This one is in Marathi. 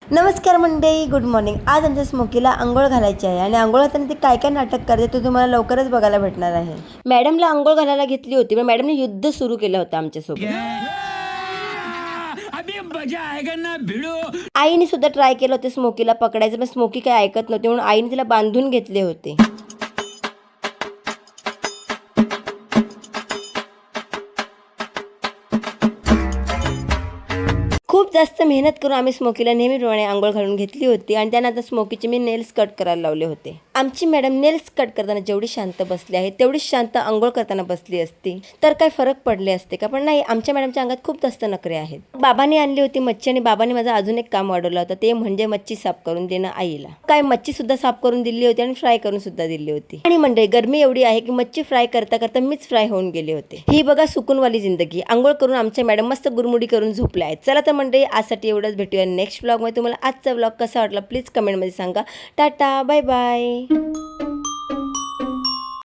नमस्कार मंडळी, गुड मॉर्निंग. आज आमच्या स्मोकीला अंघोळ घालायची आहे आणि अंघोळ घालताना ती काय काय नाटक करते ते तुम्हाला लवकरच बघायला भेटणार आहे. मॅडमला अंघोळ घालायला घेतली होती पण मॅडमने युद्ध सुरू केलं होतं आमच्यासोबत. आईने सुद्धा ट्राय केलं होतं स्मोकीला पकडायचं पण स्मोकी काय ऐकत नव्हती म्हणून आईने तिला बांधून घेतले होते. खूप जास्त मेहनत करून आम्ही स्मोकीला नेहमीप्रमाणे अंघोळ घालून घेतली होती आणि त्यानंतर स्मोकीचे मी नेल्स कट करायला लावले होते. आमची मॅडम नेल्स कट करताना जेवढी शांत बसली आहे तेवढीच शांत अंघोळ करताना बसली असती तर काय फरक पडले असते का? पण नाही, आमच्या मॅडमच्या अंगात खूप जास्त नखरे आहेत. बाबांनी आणली होती मच्छी आणि बाबांनी माझं अजून एक काम वाढवलं होतं, ते म्हणजे मच्छी साफ करून देणं आईला. काय मच्छी सुद्धा साफ करून दिली होती आणि फ्राय करून सुद्धा दिली होती. आणि मंडळी, गरमी एवढी आहे की मच्छी फ्राय करता करता मीच फ्राय होऊन गेले होते. ही बघा सुकूनवाली जिंदगी. अंघोळ करून आमच्या मॅडम मस्त गुरमुडी करून झोपल्या आहेत. चला तर मंडळी, आजसाठी एवढंच. भेटूया नेक्स्ट ब्लॉगमध्ये. तुम्हाला आजचा ब्लॉग कसा वाटला प्लीज कमेंटमध्ये सांगा. Tata, bye bye.